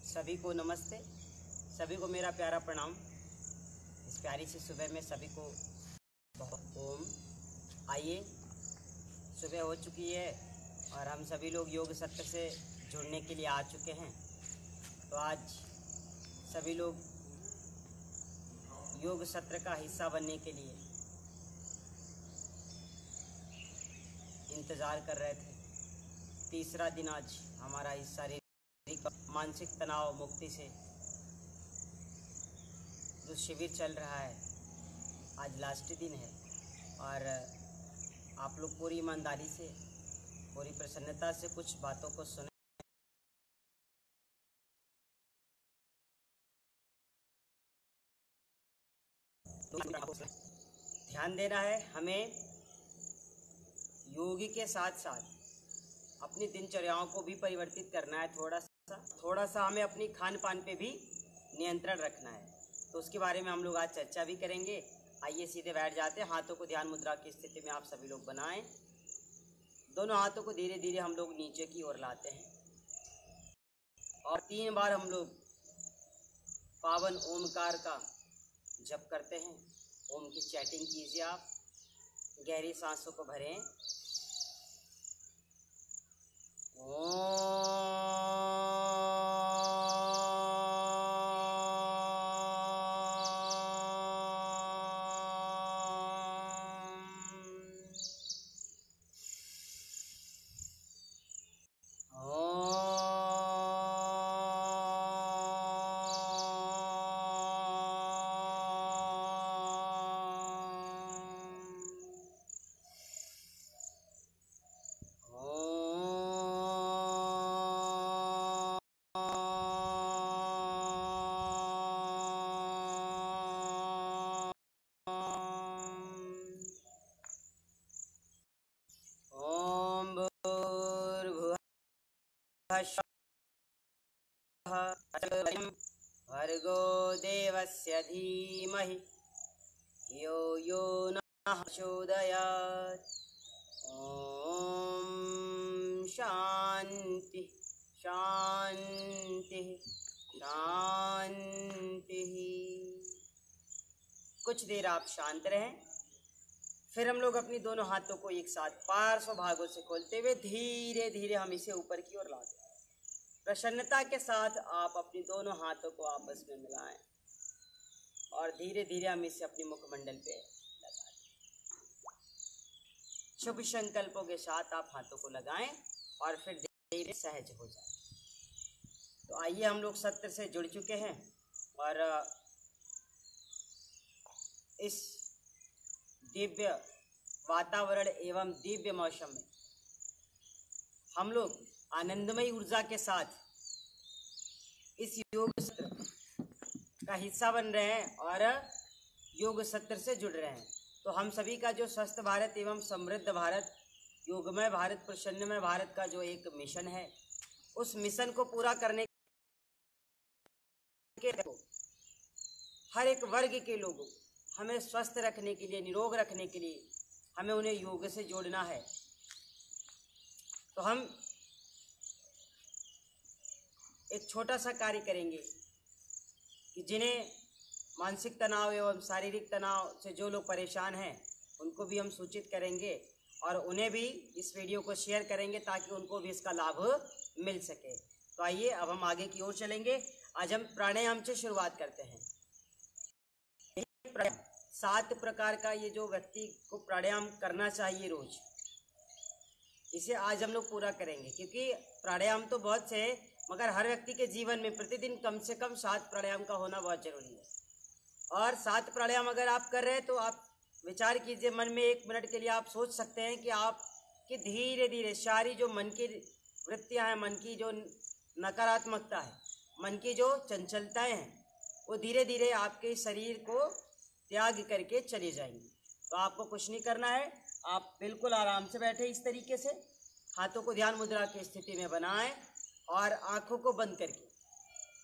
सभी को नमस्ते, सभी को मेरा प्यारा प्रणाम। इस प्यारी सी सुबह में सभी को ओम। आइए, सुबह हो चुकी है और हम सभी लोग योग सत्र से जुड़ने के लिए आ चुके हैं। तो आज सभी लोग योग सत्र का हिस्सा बनने के लिए इंतज़ार कर रहे थे। तीसरा दिन आज हमारा इस शारीरिक मानसिक तनाव मुक्ति से जो शिविर चल रहा है, आज लास्ट दिन है और आप लोग पूरी ईमानदारी से, पूरी प्रसन्नता से कुछ बातों को सुने। तो ध्यान देना है हमें। योगी के साथ साथ अपनी दिनचर्याओं को भी परिवर्तित करना है। थोड़ा सा हमें अपनी खान पान पे भी नियंत्रण रखना है। तो उसके बारे में हम लोग आज चर्चा भी करेंगे। आइए सीधे बैठ जाते हैं। हाथों को ध्यान मुद्रा की स्थिति में आप सभी लोग बनाएं। दोनों हाथों को धीरे धीरे हम लोग नीचे की ओर लाते हैं और 3 बार हम लोग पावन ओमकार का जप करते हैं। ओम की चैटिंग कीजिए आप। गहरी सांसों को भरें। भर्गो देवस्य धीमहि धियो यो नः प्रचोदयात्। ओम शांति शांति शांति। कुछ देर आप शांत रहें। फिर हम लोग अपनी दोनों हाथों को एक साथ पार्श्व भागों से खोलते हुए धीरे धीरे हम इसे ऊपर की ओर लाते हैं। प्रसन्नता के साथ आप अपनी दोनों हाथों को आपस में मिलाएं और धीरे धीरे हम इसे अपने मुखमंडल पे लगा दें। शुभ संकल्पों के साथ आप हाथों को लगाएं और फिर धीरे सहज हो जाए। तो आइए, हम लोग सत्र से जुड़ चुके हैं और इस दिव्य वातावरण एवं दिव्य मौसम में हम लोग आनंदमयी ऊर्जा के साथ इस योग सत्र का हिस्सा बन रहे हैं और योग सत्र से जुड़ रहे हैं। तो हम सभी का जो स्वस्थ भारत एवं समृद्ध भारत, योगमय भारत, प्रसन्नमय भारत का जो एक मिशन है, उस मिशन को पूरा करने के हर एक वर्ग के लोगों हमें स्वस्थ रखने के लिए, निरोग रखने के लिए हमें उन्हें योग से जोड़ना है। तो हम एक छोटा सा कार्य करेंगे कि जिन्हें मानसिक तनाव एवं शारीरिक तनाव से जो लोग परेशान हैं, उनको भी हम सूचित करेंगे और उन्हें भी इस वीडियो को शेयर करेंगे ताकि उनको भी इसका लाभ मिल सके। तो आइए, अब हम आगे की ओर चलेंगे। आज हम प्राणायाम से शुरुआत करते हैं। 7 प्रकार का ये जो व्यक्ति को प्राणायाम करना चाहिए रोज, इसे आज हम लोग पूरा करेंगे। क्योंकि प्राणायाम तो बहुत से, मगर हर व्यक्ति के जीवन में प्रतिदिन कम से कम 7 प्राणायाम का होना बहुत जरूरी है। और 7 प्राणायाम अगर आप कर रहे हैं तो आप विचार कीजिए, मन में 1 मिनट के लिए आप सोच सकते हैं कि आप कि धीरे धीरे सारी जो मन की वृत्तियां हैं, मन की जो नकारात्मकता है, मन की जो चंचलताएं हैं, वो धीरे धीरे आपके शरीर को त्याग करके चली जाएंगी। तो आपको कुछ नहीं करना है। आप बिल्कुल आराम से बैठे इस तरीके से, हाथों को ध्यान मुद्रा की स्थिति में बनाएं और आंखों को बंद करके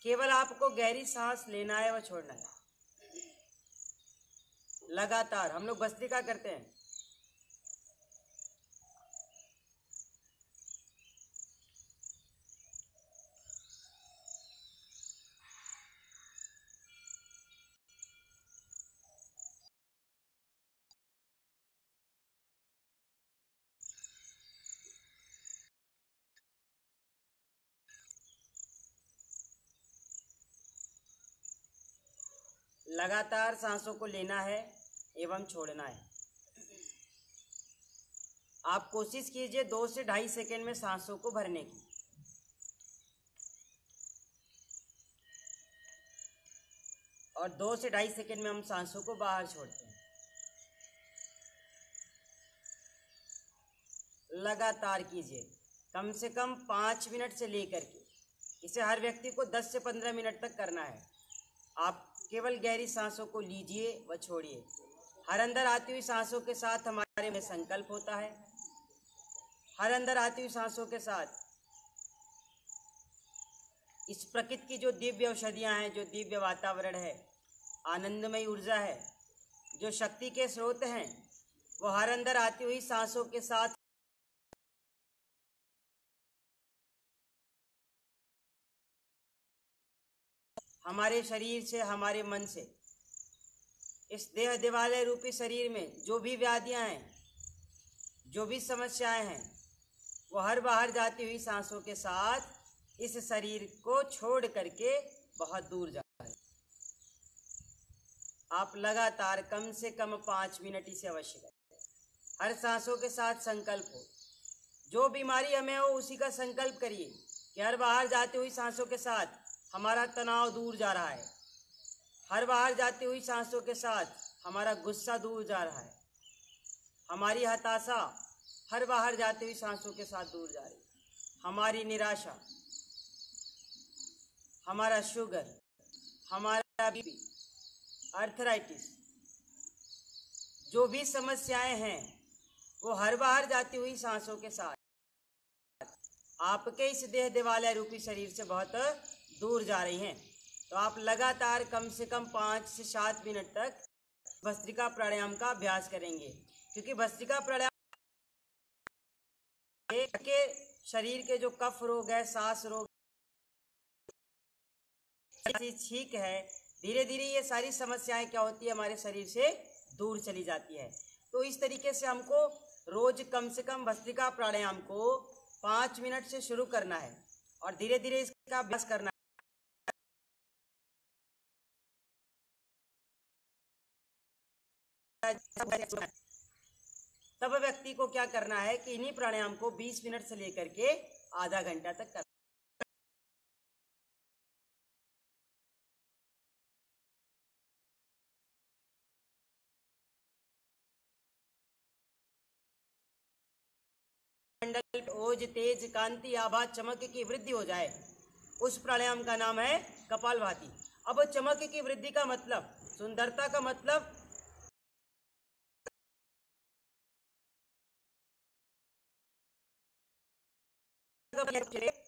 केवल आपको गहरी सांस लेना है व छोड़ना है। लगातार हम लोग भस्त्रिका करते हैं। लगातार सांसों को लेना है एवं छोड़ना है। आप कोशिश कीजिए 2 से 2.5 सेकंड में सांसों को भरने की। और 2 से 2.5 सेकंड में हम सांसों को बाहर छोड़ते हैं। लगातार कीजिए, कम से कम 5 मिनट से लेकर के, इसे हर व्यक्ति को 10 से 15 मिनट तक करना है। आप केवल गहरी सांसों को लीजिए व छोड़िए। हर अंदर आती हुई सांसों के साथ हमारे में संकल्प होता है। हर अंदर आती हुई सांसों के साथ इस प्रकृति की जो दिव्य औषधियाँ हैं, जो दिव्य वातावरण है, आनंदमयी ऊर्जा है, जो शक्ति के स्रोत हैं, वो हर अंदर आती हुई सांसों के साथ हमारे शरीर से, हमारे मन से, इस देह दिवालय रूपी शरीर में जो भी व्याधियां हैं, जो भी समस्याएं हैं, वो हर बाहर जाती हुई सांसों के साथ इस शरीर को छोड़ करके बहुत दूर जा रहे हैं। आप लगातार कम से कम 5 मिनट इसे अवश्य करें। हर सांसों के साथ संकल्प हो, जो बीमारी हमें हो उसी का संकल्प करिए कि हर बाहर जाती हुई सांसों के साथ हमारा तनाव दूर जा रहा है। हर बाहर जाती हुई सांसों के साथ हमारा गुस्सा दूर जा रहा है। हमारी हताशा हर बाहर जाती हुई सांसों के साथ दूर जा रही है। हमारी निराशा, हमारा शुगर, हमारा बीपी, आर्थराइटिस, जो भी समस्याएं हैं, वो हर बाहर जाती हुई सांसों के साथ आपके इस देह दिवालय रूपी शरीर से बहुत दूर जा रही हैं। तो आप लगातार कम से कम 5 से 7 मिनट तक भस्त्रिका प्राणायाम का अभ्यास करेंगे, क्योंकि भस्त्रिका प्राणायाम के शरीर के जो कफ रोग है, सांस रोग, छींक है, धीरे धीरे ये सारी समस्याएं क्या होती है, हमारे शरीर से दूर चली जाती है। तो इस तरीके से हमको रोज कम से कम भस्त्रिका प्राणायाम को 5 मिनट से शुरू करना है और धीरे धीरे इसका अभ्यास करना है। तब व्यक्ति को क्या करना है कि इन्हीं प्राणायाम को 20 मिनट से लेकर के आधा घंटा तक करना। मंडल ओज, तेज, कांति, आभा, चमक की वृद्धि हो जाए, उस प्राणायाम का नाम है कपालभाति। अब चमक की वृद्धि का मतलब, सुंदरता का मतलब,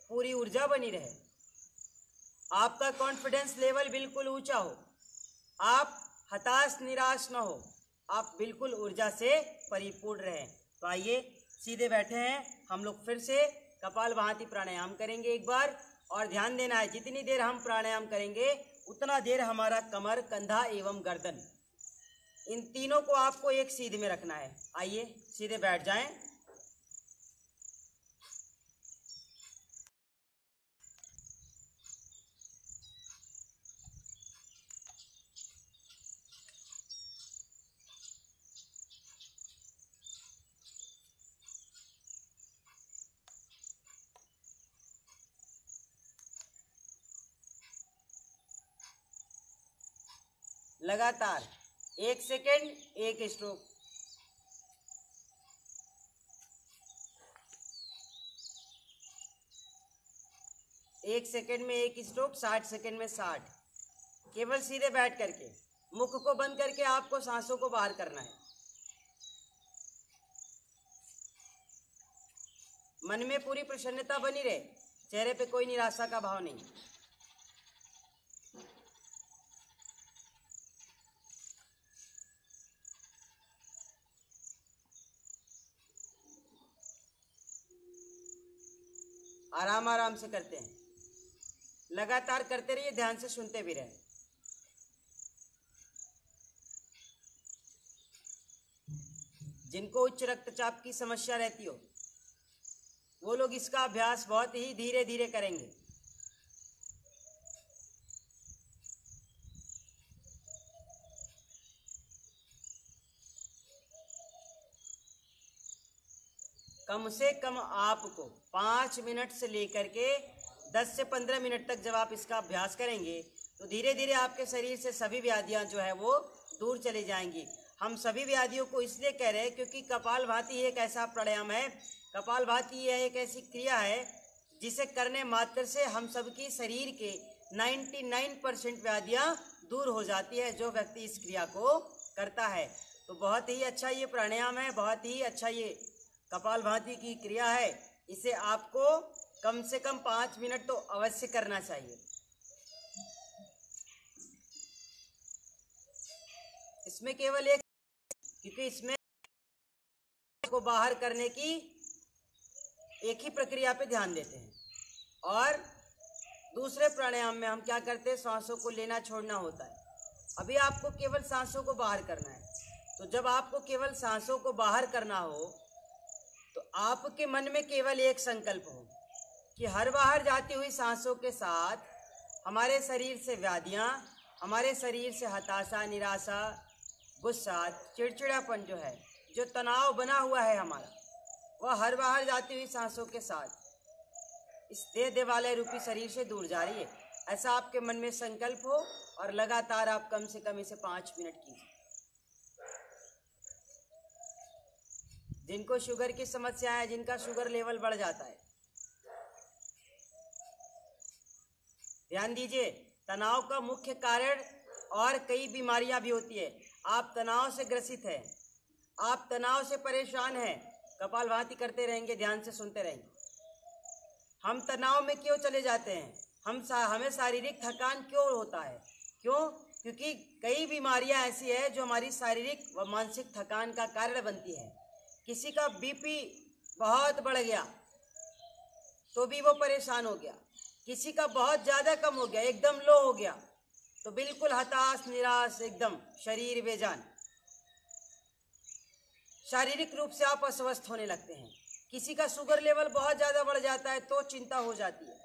पूरी ऊर्जा बनी रहे, आपका कॉन्फिडेंस लेवल बिल्कुल ऊंचा हो, आप हताश निराश न हो, आप बिल्कुल ऊर्जा से परिपूर्ण रहें। तो आइए सीधे बैठे हैं, हम लोग फिर से कपालभाति प्राणायाम करेंगे एक बार। और ध्यान देना है, जितनी देर हम प्राणायाम करेंगे उतना देर हमारा कमर, कंधा एवं गर्दन, इन तीनों को आपको एक सीध में रखना है। आइए सीधे बैठ जाएं। लगातार 1 सेकेंड 1 स्ट्रोक, 1 सेकेंड में 1 स्ट्रोक, 60 सेकेंड में 60। केवल सीधे बैठ करके मुख को बंद करके आपको सांसों को बाहर करना है। मन में पूरी प्रसन्नता बनी रहे, चेहरे पे कोई निराशा का भाव नहीं। आराम आराम से करते हैं, लगातार करते रहिए, ध्यान से सुनते भी रहें। जिनको उच्च रक्तचाप की समस्या रहती हो वो लोग इसका अभ्यास बहुत ही धीरे धीरे करेंगे। कम से कम आपको 5 मिनट से लेकर के 10 से 15 मिनट तक जब आप इसका अभ्यास करेंगे तो धीरे धीरे आपके शरीर से सभी व्याधियां जो है वो दूर चली जाएंगी। हम सभी व्याधियों को इसलिए कह रहे हैं क्योंकि कपालभाति एक ऐसा प्राणायाम है, कपालभाति यह एक ऐसी क्रिया है जिसे करने मात्र से हम सबकी शरीर के 99% व्याधियां दूर हो जाती है जो व्यक्ति इस क्रिया को करता है। तो बहुत ही अच्छा ये प्राणायाम है, बहुत ही अच्छा ये कपालभाति की क्रिया है। इसे आपको कम से कम 5 मिनट तो अवश्य करना चाहिए। इसमें केवल एक, क्योंकि इसमें को बाहर करने की एक ही प्रक्रिया पे ध्यान देते हैं, और दूसरे प्राणायाम में हम क्या करते हैं, सांसों को लेना छोड़ना होता है। अभी आपको केवल सांसों को बाहर करना है। तो जब आपको केवल सांसों को बाहर करना हो तो आपके मन में केवल एक संकल्प हो कि हर बाहर जाती हुई सांसों के साथ हमारे शरीर से व्याधियां, हमारे शरीर से हताशा, निराशा, गुस्सा, चिड़चिड़ापन जो है, जो तनाव बना हुआ है हमारा, वह हर बाहर जाती हुई सांसों के साथ इस देह देवालय रूपी शरीर से दूर जा रही है। ऐसा आपके मन में संकल्प हो और लगातार आप कम से कम इसे 5 मिनट कीजिए। जिनको शुगर की समस्या है, जिनका शुगर लेवल बढ़ जाता है, ध्यान दीजिए, तनाव का मुख्य कारण और कई बीमारियां भी होती है। आप तनाव से ग्रसित हैं, आप तनाव से परेशान हैं, कपालभाति करते रहेंगे, ध्यान से सुनते रहेंगे। हम तनाव में क्यों चले जाते हैं, हमें शारीरिक थकान क्यों होता है, क्यों? क्योंकि कई बीमारियां ऐसी है जो हमारी शारीरिक व मानसिक थकान का कारण बनती है। किसी का बीपी बहुत बढ़ गया तो भी वो परेशान हो गया, किसी का बहुत ज़्यादा कम हो गया, एकदम लो हो गया तो बिल्कुल हताश, निराश, एकदम शरीर बेजान, शारीरिक रूप से आप अस्वस्थ होने लगते हैं। किसी का शुगर लेवल बहुत ज़्यादा बढ़ जाता है तो चिंता हो जाती है।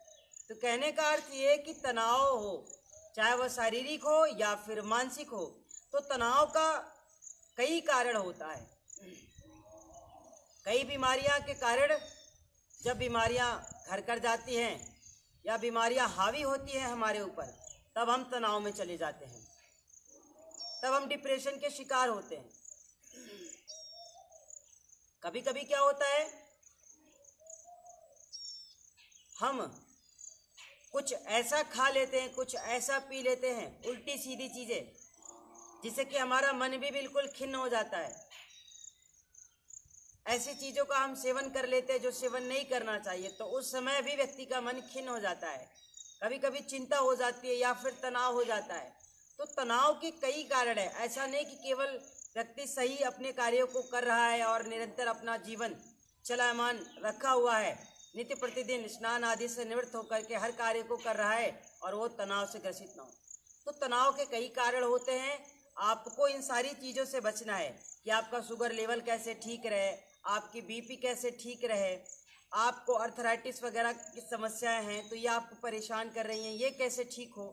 तो कहने का अर्थ ये कि तनाव हो, चाहे वह शारीरिक हो या फिर मानसिक हो, तो तनाव का कई कारण होता है। कई बीमारियां के कारण, जब बीमारियां घर कर जाती हैं या बीमारियां हावी होती हैं हमारे ऊपर, तब हम तनाव में चले जाते हैं, तब हम डिप्रेशन के शिकार होते हैं। कभी कभी क्या होता है, हम कुछ ऐसा खा लेते हैं, कुछ ऐसा पी लेते हैं, उल्टी सीधी चीजें, जिससे कि हमारा मन भी बिल्कुल खिन्न हो जाता है। ऐसी चीजों का हम सेवन कर लेते हैं जो सेवन नहीं करना चाहिए, तो उस समय भी व्यक्ति का मन खिन्न हो जाता है। कभी कभी चिंता हो जाती है या फिर तनाव हो जाता है। तो तनाव के कई कारण है। ऐसा नहीं कि केवल व्यक्ति सही अपने कार्यों को कर रहा है और निरंतर अपना जीवन चलायमान रखा हुआ है, नित्य प्रतिदिन स्नान आदि से निवृत्त होकर के हर कार्य को कर रहा है और वो तनाव से ग्रसित ना हो। तो तनाव के कई कारण होते हैं। आपको इन सारी चीज़ों से बचना है कि आपका शुगर लेवल कैसे ठीक रहे, आपकी बीपी कैसे ठीक रहे, आपको अर्थराइटिस वगैरह की समस्याएं हैं तो ये आपको परेशान कर रही हैं, ये कैसे ठीक हो।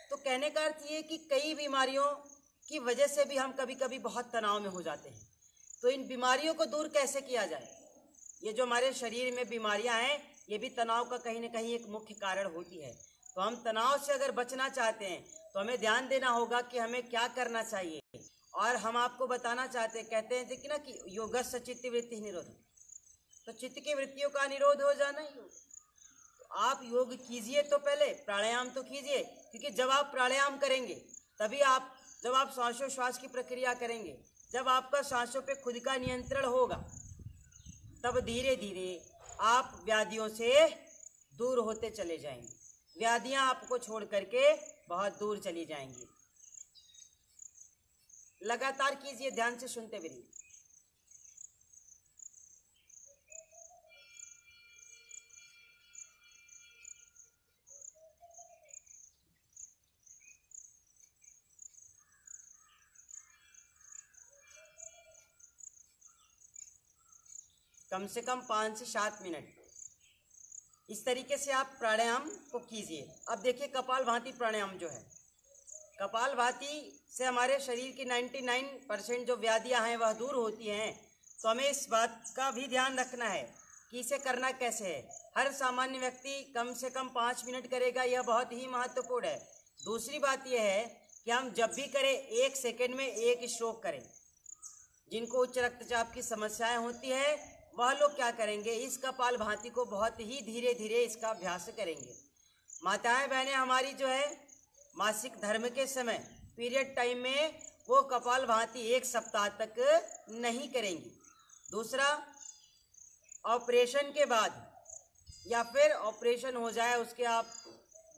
तो कहने का अर्थ ये कि कई बीमारियों की वजह से भी हम कभी कभी बहुत तनाव में हो जाते हैं। तो इन बीमारियों को दूर कैसे किया जाए, ये जो हमारे शरीर में बीमारियां हैं, ये भी तनाव का कहीं ना कहीं एक मुख्य कारण होती है। तो हम तनाव से अगर बचना चाहते हैं तो हमें ध्यान देना होगा कि हमें क्या करना चाहिए। और हम आपको बताना चाहते हैं, कहते हैं कि ना कि योगस्य चित्त वृत्ति निरोध, तो चित्त की वृत्तियों का निरोध हो जाना योग। तो आप योग कीजिए, तो पहले प्राणायाम तो कीजिए, क्योंकि जब आप प्राणायाम करेंगे तभी आप, जब आप श्वासोश्वास की प्रक्रिया करेंगे, जब आपका सांसों पे खुद का नियंत्रण होगा, तब धीरे धीरे आप व्याधियों से दूर होते चले जाएंगे। व्याधियां आपको छोड़ करके बहुत दूर चली जाएंगी। लगातार कीजिए, ध्यान से सुनते हुए रहिए। कम से कम 5 से 7 मिनट इस तरीके से आप प्राणायाम को कीजिए। अब देखिए, कपालभाति प्राणायाम जो है, कपालभाति से हमारे शरीर की 99% जो व्याधियां हैं वह दूर होती हैं। तो हमें इस बात का भी ध्यान रखना है कि इसे करना कैसे है। हर सामान्य व्यक्ति कम से कम 5 मिनट करेगा, यह बहुत ही महत्वपूर्ण है। दूसरी बात यह है कि हम जब भी करें 1 सेकेंड में 1 स्ट्रोक करें। जिनको उच्च रक्तचाप की समस्याएं होती है वह लोग क्या करेंगे, इस कपालभाति को बहुत ही धीरे धीरे इसका अभ्यास करेंगे। माताएं बहनें हमारी जो है मासिक धर्म के समय पीरियड टाइम में वो कपालभाति 1 सप्ताह तक नहीं करेंगी। दूसरा, ऑपरेशन के बाद या फिर ऑपरेशन हो जाए उसके आप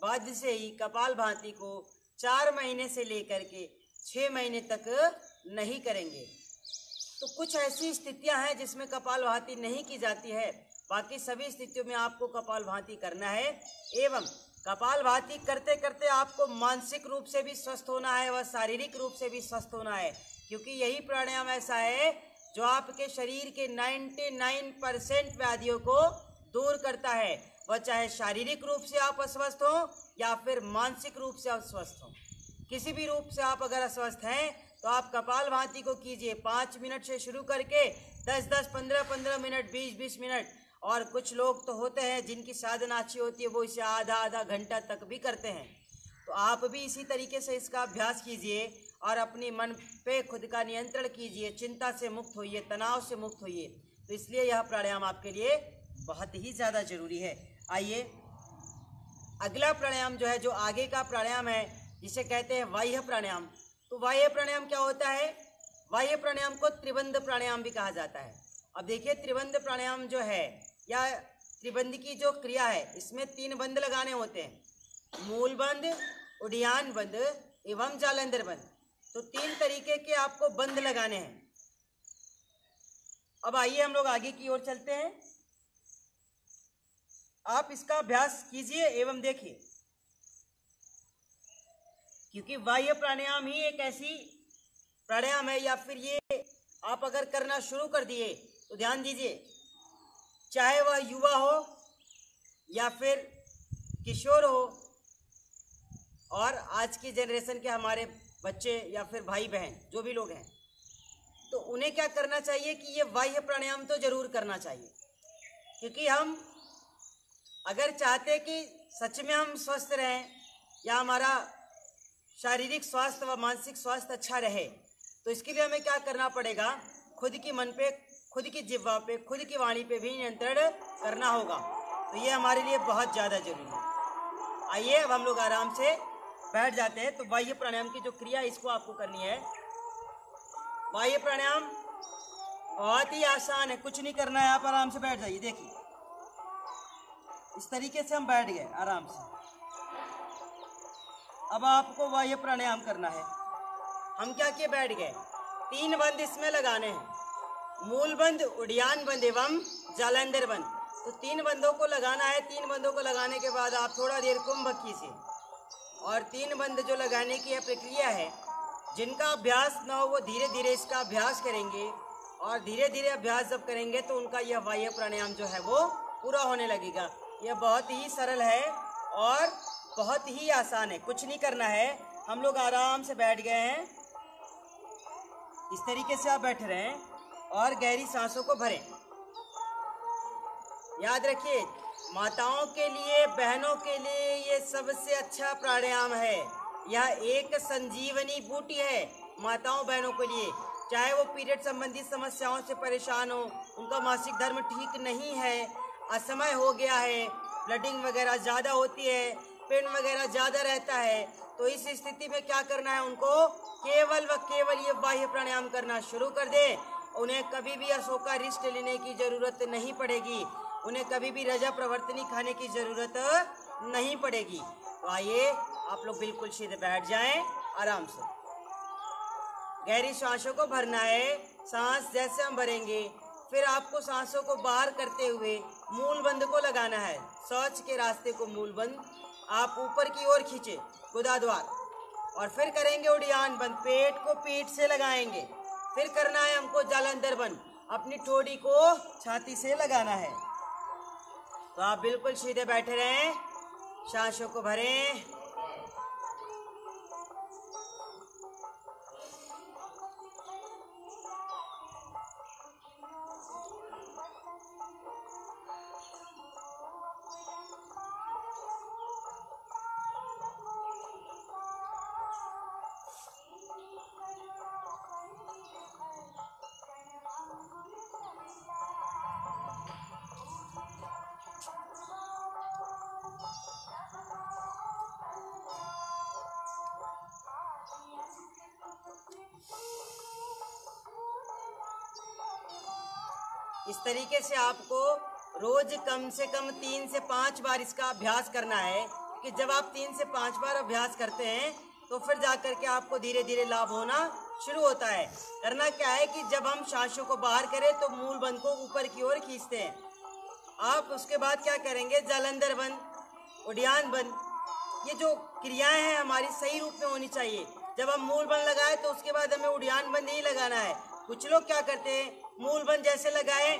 बाद से ही कपालभाति को 4 महीने से लेकर के 6 महीने तक नहीं करेंगे। तो कुछ ऐसी स्थितियां हैं जिसमें कपालभाति नहीं की जाती है, बाकी सभी स्थितियों में आपको कपालभाति करना है। एवं कपालभाति करते करते आपको मानसिक रूप से भी स्वस्थ होना है व शारीरिक रूप से भी स्वस्थ होना है, क्योंकि यही प्राणायाम ऐसा है जो आपके शरीर के 99% व्याधियों को दूर करता है, वह चाहे शारीरिक रूप से आप अस्वस्थ हो या फिर मानसिक रूप से अस्वस्थ हो। किसी भी रूप से आप अगर अस्वस्थ हैं तो आप कपालभाति को कीजिए। 5 मिनट से शुरू करके 10-10, 15-15 मिनट, 20-20 मिनट, और कुछ लोग तो होते हैं जिनकी साधना अच्छी होती है वो इसे आधा घंटा तक भी करते हैं। तो आप भी इसी तरीके से इसका अभ्यास कीजिए और अपनी मन पे खुद का नियंत्रण कीजिए, चिंता से मुक्त होइए, तनाव से मुक्त होइए। तो इसलिए यह प्राणायाम आपके लिए बहुत ही ज़्यादा जरूरी है। आइए अगला प्राणायाम जो है, जो आगे का प्राणायाम है जिसे कहते हैं बाह्य प्राणायाम। तो बाह्य प्राणायाम क्या होता है? बाह्य प्राणायाम को त्रिबंध प्राणायाम भी कहा जाता है। अब देखिए, त्रिबंध प्राणायाम जो है या त्रिबंध की जो क्रिया है इसमें 3 बंध लगाने होते हैं, मूल बंध, उडियान बंध एवं जालंधर बंध। तो 3 तरीके के आपको बंध लगाने हैं। अब आइए हम लोग आगे की ओर चलते हैं। आप इसका अभ्यास कीजिए एवं देखिए, क्योंकि बाह्य प्राणायाम ही एक ऐसी प्राणायाम है, या फिर ये आप अगर करना शुरू कर दिए तो ध्यान दीजिए, चाहे वह युवा हो या फिर किशोर हो और आज की जनरेशन के हमारे बच्चे या फिर भाई बहन जो भी लोग हैं, तो उन्हें क्या करना चाहिए कि ये बाह्य प्राणायाम तो जरूर करना चाहिए। क्योंकि हम अगर चाहते कि सच में हम स्वस्थ रहें या हमारा शारीरिक स्वास्थ्य व मानसिक स्वास्थ्य अच्छा रहे, तो इसके लिए हमें क्या करना पड़ेगा, खुद की मन पे, खुद की जिह्वा पे, खुद की वाणी पे भी नियंत्रण करना होगा। तो ये हमारे लिए बहुत ज़्यादा जरूरी है। आइए अब हम लोग आराम से बैठ जाते हैं। तो बाह्य प्राणायाम की जो क्रिया इसको आपको करनी है। बाह्य प्राणायाम बहुत ही आसान है, कुछ नहीं करना है, आप आराम से बैठ जाइए। देखिए इस तरीके से हम बैठ गए आराम से। अब आपको बाह्य प्राणायाम करना है। हम क्या किए, बैठ गए। 3 बंद इसमें लगाने हैं, मूल बंद, उडियान बंद एवं जालंधर बंद। तो 3 बंदों को लगाना है। 3 बंदों को लगाने के बाद आप थोड़ा देर कुंभ कीजिए, और 3 बंद जो लगाने की प्रक्रिया है, जिनका अभ्यास न हो वो धीरे धीरे इसका अभ्यास करेंगे, और धीरे धीरे अभ्यास जब करेंगे तो उनका यह बाह्य प्राणायाम जो है वो पूरा होने लगेगा। यह बहुत ही सरल है और बहुत ही आसान है, कुछ नहीं करना है। हम लोग आराम से बैठ गए हैं, इस तरीके से आप बैठ रहे हैं और गहरी सांसों को भरें। याद रखिए, माताओं के लिए, बहनों के लिए ये सबसे अच्छा प्राणायाम है। यह एक संजीवनी बूटी है माताओं बहनों के लिए। चाहे वो पीरियड संबंधी समस्याओं से परेशान हो, उनका मासिक धर्म ठीक नहीं है, असमय हो गया है, ब्लडिंग वगैरह ज़्यादा होती है, पेन वगैरह ज़्यादा रहता है, तो इस स्थिति में क्या करना है, उनको केवल व केवल ये बाह्य प्राणायाम करना शुरू कर दे। उन्हें कभी भी अशोका रिस्ट लेने की ज़रूरत नहीं पड़ेगी, उन्हें कभी भी रजा प्रवर्तनी खाने की ज़रूरत नहीं पड़ेगी। तो आइए आप लोग बिल्कुल सीधे बैठ जाएं, आराम से। गहरी सांसों को भरना है। सांस जैसे हम भरेंगे, फिर आपको सांसों को बाहर करते हुए मूल बंद को लगाना है। शौच के रास्ते को मूल बंद आप ऊपर की ओर खींचे, गुदाद्वार, और फिर करेंगे उड़ियान बंद, पेट को पीठ से लगाएंगे। फिर करना है हमको जालंधर बंद, अपनी ठोड़ी को छाती से लगाना है। तो आप बिल्कुल सीधे बैठे रहें, सांसों को भरें। इस तरीके से आपको रोज कम से कम 3 से 5 बार इसका अभ्यास करना है कि जब आप 3 से 5 बार अभ्यास करते हैं तो फिर जाकर के आपको धीरे धीरे लाभ होना शुरू होता है। करना क्या है कि जब हम सांसों को बाहर करें तो मूल बंद को ऊपर की ओर खींचते हैं। आप उसके बाद क्या करेंगे, जालंधर बंद, उड़ियान बंद, ये जो क्रियाएं हैं हमारी सही रूप में होनी चाहिए। जब हम मूल बंद लगाए तो उसके बाद हमें उड़ियान बंद नहीं लगाना है। कुछ लोग क्या करते हैं, मूल बंद जैसे लगाए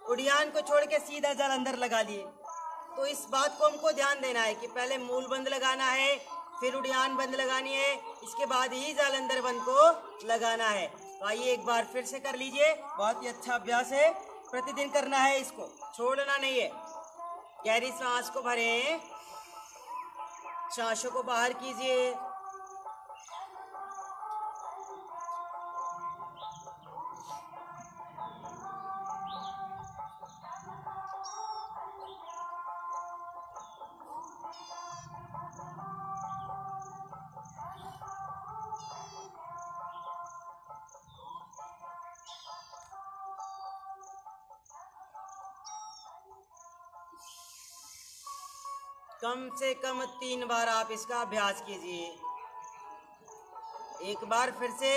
उड़ियान को छोड़ के सीधा जालंधर लगा लिए। तो इस बात को हमको ध्यान देना है कि पहले मूल बंद लगाना है, फिर उड़ियान बंद लगानी है, इसके बाद ही जालंधर बंद को लगाना है। तो आइए एक बार फिर से कर लीजिए। बहुत ही अच्छा अभ्यास है, प्रतिदिन करना है, इसको छोड़ना नहीं है। गहरी सांस को भरें, सांसों को बाहर कीजिए, कम से कम 3 बार आप इसका अभ्यास कीजिए। एक बार फिर से,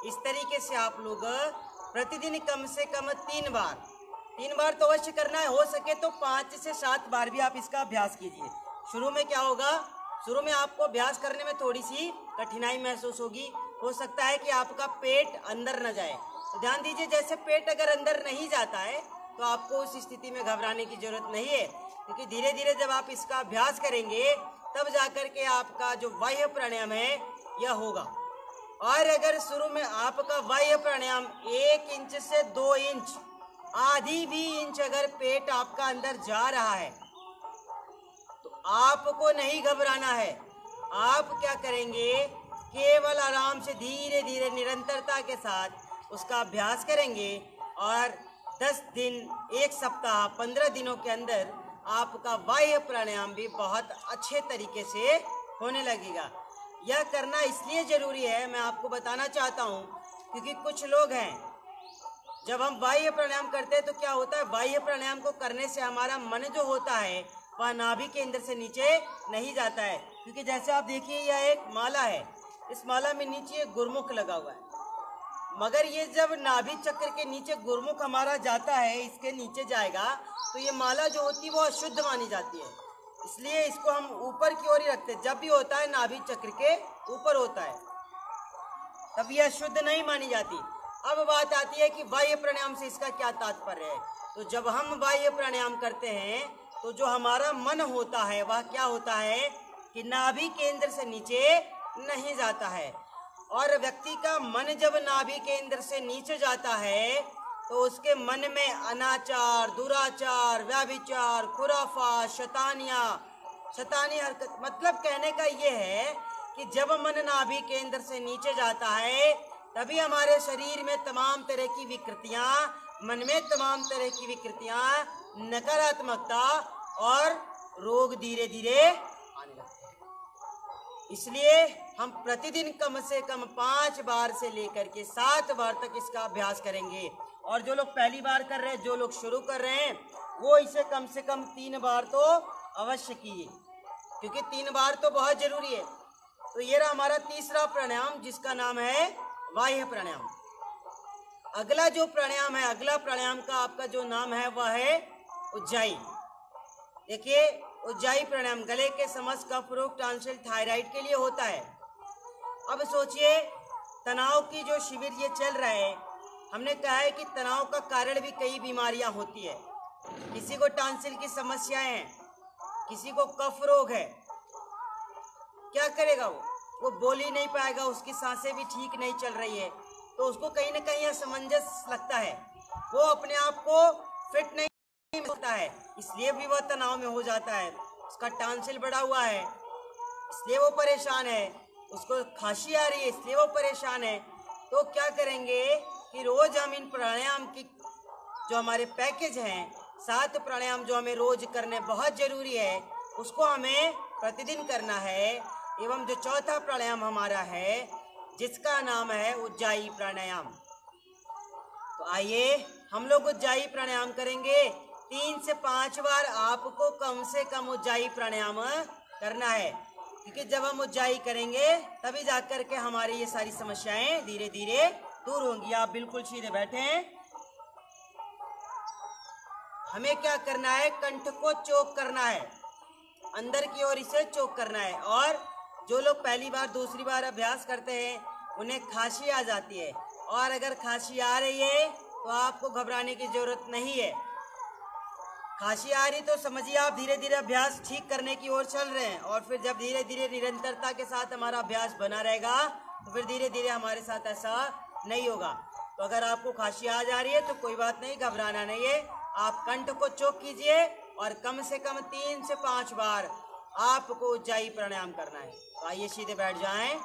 इस तरीके से आप लोग प्रतिदिन कम से कम 3 बार तो अवश्य करना है। हो सके तो 5 से 7 बार भी आप इसका अभ्यास कीजिए। शुरू में क्या होगा, शुरू में आपको अभ्यास करने में थोड़ी सी कठिनाई महसूस होगी। हो सकता है कि आपका पेट अंदर न जाए। तो ध्यान दीजिए, जैसे पेट अगर अंदर नहीं जाता है तो आपको उस स्थिति में घबराने की जरूरत नहीं है, क्योंकि धीरे धीरे जब आप इसका अभ्यास करेंगे तब जाकर के आपका जो बाह्य प्राणायाम है यह होगा। और अगर शुरू में आपका बाह्य प्राणायाम 1 इंच से 2 इंच, आधी भी इंच अगर पेट आपका अंदर जा रहा है तो आपको नहीं घबराना है। आप क्या करेंगे, केवल आराम से धीरे धीरे निरंतरता के साथ उसका अभ्यास करेंगे और 10 दिन, 1 सप्ताह, 15 दिनों के अंदर आपका बाह्य प्राणायाम भी बहुत अच्छे तरीके से होने लगेगा। यह करना इसलिए जरूरी है, मैं आपको बताना चाहता हूँ, क्योंकि कुछ लोग हैं जब हम बाह्य प्राणायाम करते हैं तो क्या होता है, बाह्य प्राणायाम को करने से हमारा मन जो होता है वह नाभि के अंदर से नीचे नहीं जाता है। क्योंकि जैसे आप देखिए यह एक माला है, इस माला में नीचे एक गुरुमुख लगा हुआ है, मगर ये जब नाभि चक्र के नीचे गुरुमुख हमारा जाता है, इसके नीचे जाएगा तो ये माला जो होती है वो अशुद्ध मानी जाती है। इसलिए इसको हम ऊपर की ओर ही रखते हैं। जब भी होता है नाभि चक्र के ऊपर होता है, तब यह शुद्ध नहीं मानी जाती। अब बात आती है कि बाह्य प्राणायाम से इसका क्या तात्पर्य है। तो जब हम बाह्य प्राणायाम करते हैं तो जो हमारा मन होता है वह क्या होता है कि नाभि केंद्र से नीचे नहीं जाता है। और व्यक्ति का मन जब नाभि केंद्र से नीचे जाता है तो उसके मन में अनाचार, दुराचार, व्याभिचार, खुराफा, शैतानी हरकत, मतलब कहने का ये है कि जब मन नाभि केंद्र से नीचे जाता है तभी हमारे शरीर में तमाम तरह की विकृतियां, मन में तमाम तरह की विकृतियां, नकारात्मकता और रोग धीरे धीरे आने लगते हैं। इसलिए हम प्रतिदिन कम से कम 5 बार से लेकर के 7 बार तक इसका अभ्यास करेंगे। और जो लोग पहली बार कर रहे हैं, जो लोग शुरू कर रहे हैं, वो इसे कम से कम 3 बार तो अवश्य कीजिए, क्योंकि 3 बार तो बहुत जरूरी है। तो ये रहा हमारा तीसरा प्राणायाम, जिसका नाम है बाह्य प्राणायाम। अगला जो प्राणायाम है, अगला प्राणायाम का आपका जो नाम है वह है उज्जाई। देखिए, उज्जाई प्राणायाम गले के समस्त कफ रोग, टॉन्सिल, थायराइड के लिए होता है। अब सोचिए, तनाव की जो शिविर ये चल रहा है, हमने कहा है कि तनाव का कारण भी कई बीमारियां होती है। किसी को टॉन्सिल की समस्याएं हैं, किसी को कफ रोग है। क्या करेगा वो बोल ही नहीं पाएगा, उसकी सांसें भी ठीक नहीं चल रही है, तो उसको कहीं ना कहीं असमंजस लगता है, वो अपने आप को फिट नहीं होता है, इसलिए भी वह तनाव में हो जाता है। उसका टांसिल बढ़ा हुआ है इसलिए वो परेशान है, उसको खांसी आ रही है इसलिए वो परेशान है। तो क्या करेंगे कि रोज हम इन प्राणायाम की जो हमारे पैकेज हैं 7 प्राणायाम जो हमें रोज करने बहुत जरूरी है, उसको हमें प्रतिदिन करना है। एवं जो चौथा प्राणायाम हमारा है जिसका नाम है उज्जाई प्राणायाम। तो आइए हम लोग उज्जाई प्राणायाम करेंगे। 3 से 5 बार आपको कम से कम उज्जाई प्राणायाम करना है, क्योंकि जब हम उज्जाई करेंगे तभी जाकर के हमारी ये सारी समस्याएं धीरे धीरे दूर होंगी। आप बिल्कुल सीधे बैठें। हमें क्या करना है, कंठ को चोक करना है, अंदर की ओर इसे चोक करना है। और जो लोग पहली बार दूसरी बार अभ्यास करते हैं उन्हें खांसी आ जाती है, और अगर खांसी आ रही है तो आपको घबराने की जरूरत नहीं है। खांसी आ रही तो समझिए आप धीरे धीरे अभ्यास ठीक करने की ओर चल रहे हैं, और फिर जब धीरे धीरे निरंतरता के साथ हमारा अभ्यास बना रहेगा तो फिर धीरे धीरे हमारे साथ ऐसा नहीं होगा। तो अगर आपको खांसी आ जा रही है तो कोई बात नहीं, घबराना नहीं है। आप कंठ को चोक कीजिए और कम से कम 3 से 5 बार आपको उज्जाई प्राणायाम करना है। तो आइए सीधे बैठ जाएं।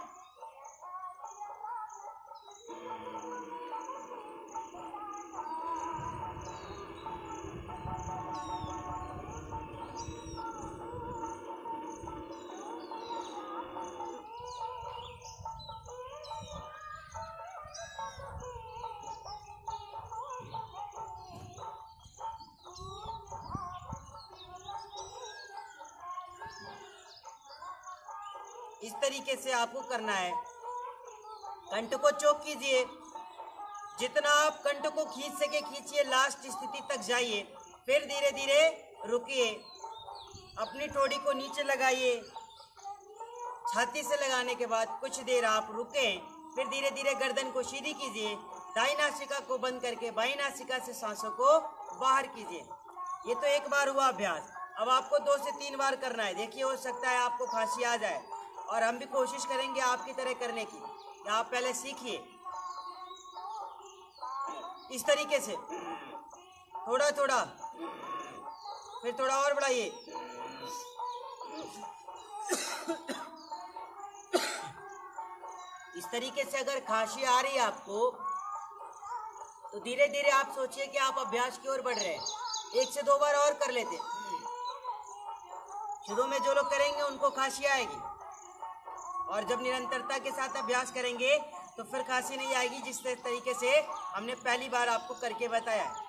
इस तरीके से आपको करना है। कंठ को चोक कीजिए, जितना आप कंठ को खींच सके खींचिए, लास्ट स्थिति तक जाइए, फिर धीरे धीरे रुकिए, अपनी ठोड़ी को नीचे लगाइए, छाती से लगाने के बाद कुछ देर आप रुकें, फिर धीरे धीरे गर्दन को सीधी कीजिए, दाई नासिका को बंद करके बाई नासिका से सांसों को बाहर कीजिए। ये तो एक बार हुआ अभ्यास। अब आपको 2 से 3 बार करना है। देखिए हो सकता है आपको खांसी आ जाए, और हम भी कोशिश करेंगे आपकी तरह करने की। आप पहले सीखिए इस तरीके से, थोड़ा थोड़ा, फिर थोड़ा और बढ़ाइए। इस तरीके से अगर खांसी आ रही है आपको तो धीरे धीरे आप सोचिए कि आप अभ्यास की ओर बढ़ रहे हैं। 1 से 2 बार और कर लेते। शुरू में जो लोग करेंगे उनको खांसी आएगी, और जब निरंतरता के साथ अभ्यास करेंगे तो फिर खांसी नहीं आएगी, जिस तरीके से हमने पहली बार आपको करके बताया है।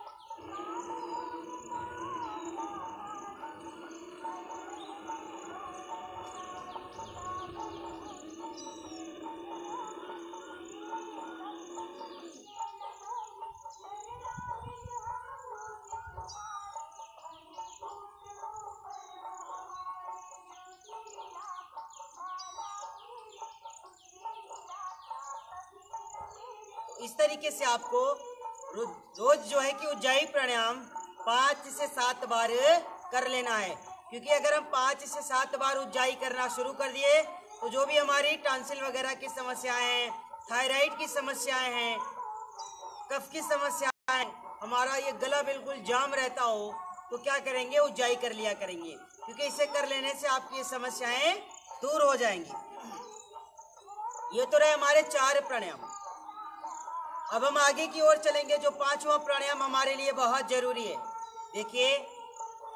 इस तरीके से आपको रोज जो है कि उज्जाई प्राणायाम 5 से 7 बार कर लेना है, क्योंकि अगर हम 5 से 7 बार उज्जाई करना शुरू कर दिए तो जो भी हमारी टांसिल वगैरह की समस्याएं हैं, थायराइड की समस्याएं हैं, कफ की समस्याएं हैं, हमारा ये गला बिल्कुल जाम रहता हो, तो क्या करेंगे, उज्जाई कर लिया करेंगे, क्योंकि इसे कर लेने से आपकी ये समस्याएं दूर हो जाएंगी। ये तो रहे हमारे 4 प्राणायाम। अब हम आगे की ओर चलेंगे। जो 5वां प्राणायाम हमारे लिए बहुत जरूरी है। देखिए,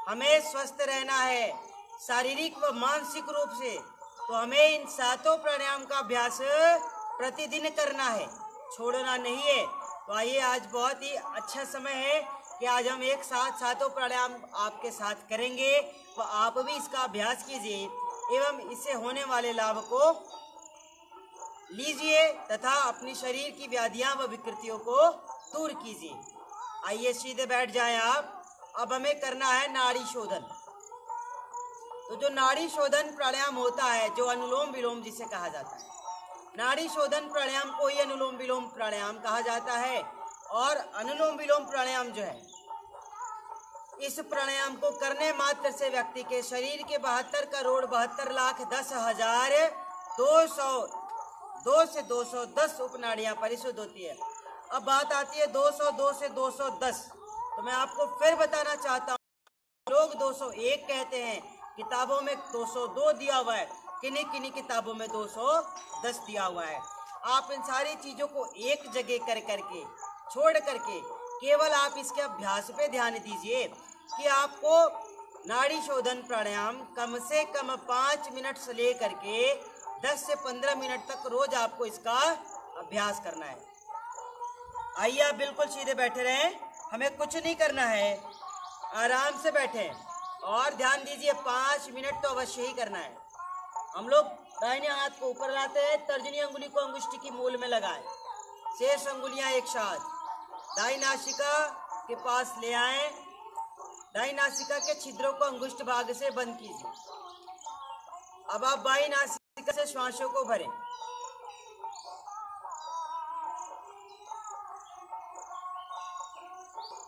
हमें स्वस्थ रहना है शारीरिक व मानसिक रूप से, तो हमें इन 7 प्राणायाम का अभ्यास प्रतिदिन करना है, छोड़ना नहीं है। तो आइए, आज बहुत ही अच्छा समय है कि आज हम एक साथ 7 प्राणायाम आपके साथ करेंगे, तो आप भी इसका अभ्यास कीजिए एवं इससे होने वाले लाभ को लीजिए तथा अपने शरीर की व्याधियां व विकृतियों को दूर कीजिए। आइए सीधे बैठ जाएं आप। अब हमें करना है नाड़ी शोधन। तो जो नाड़ी शोधन प्राणायाम होता है, जो अनुलोम विलोम जिसे कहा जाता है, नाड़ी शोधन प्राणायाम को ही अनुलोम विलोम प्राणायाम कहा जाता है। और अनुलोम विलोम प्राणायाम जो है, इस प्राणायाम को करने मात्र से व्यक्ति के शरीर के 72,72,10,202 से 210 उपनाड़ियां परिशुद्ध होती है। अब बात आती है 202 से 210। तो मैं आपको फिर बताना चाहता हूँ, लोग 201 कहते हैं, किताबों में 202 दिया हुआ है, किन्हीं किन्हीं किताबों में 210 दिया हुआ है। आप इन सारी चीज़ों को एक जगह कर करके छोड़ करके केवल आप इसके अभ्यास पे ध्यान दीजिए कि आपको नाड़ी शोधन प्राणायाम कम से कम 5 मिनट से ले करके 10 से 15 मिनट तक रोज आपको इसका अभ्यास करना है। आइए आप बिल्कुल सीधे बैठे रहें, हमें कुछ नहीं करना है, आराम से बैठे और ध्यान दीजिए 5 मिनट तो अवश्य ही करना है। हम लोग दाहिने हाथ को ऊपर लाते हैं, तर्जनी अंगुली को अंगुष्ठी की मूल में लगाएं, शेष अंगुलियां एक साथ दाई नासिका के पास ले आएं, दाई नासिका के छिद्रों को अंगुष्ठ भाग से बंद कीजिए। अब आप बाई नासिका से श्वासों को भरें,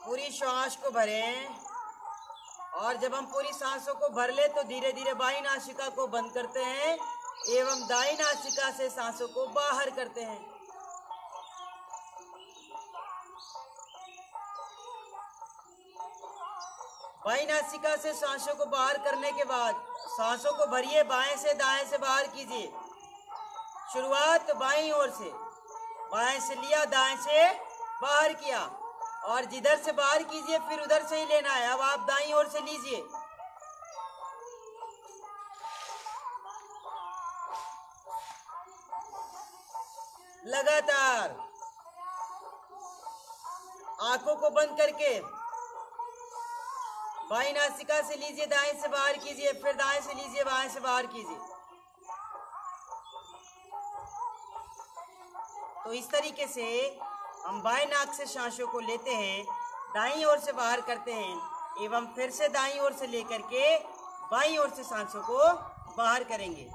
पूरी श्वास को भरें और जब हम पूरी सांसों को भर ले तो धीरे धीरे बाई नासिका को बंद करते हैं एवं दाई नासिका से सांसों को बाहर करते हैं। बाई नासिका से सांसों को बाहर करने के बाद सांसों को भरिए, बाएं से दाएं से बाहर कीजिए। शुरुआत बाईं ओर से, बाएं से लिया, दाएं से बाहर किया और जिधर से बाहर कीजिए फिर उधर से ही लेना है। अब आप दाईं ओर से लीजिए, लगातार आंखों को बंद करके बाईं नासिका से लीजिए, दाएं से बाहर कीजिए, फिर दाएं से लीजिए, बाएं से बाहर कीजिए। तो इस तरीके से हम बाएं नाक से सांसों को लेते हैं, दाईं ओर से बाहर करते हैं एवं फिर से दाईं ओर से लेकर के बाईं ओर से सांसों को बाहर करेंगे।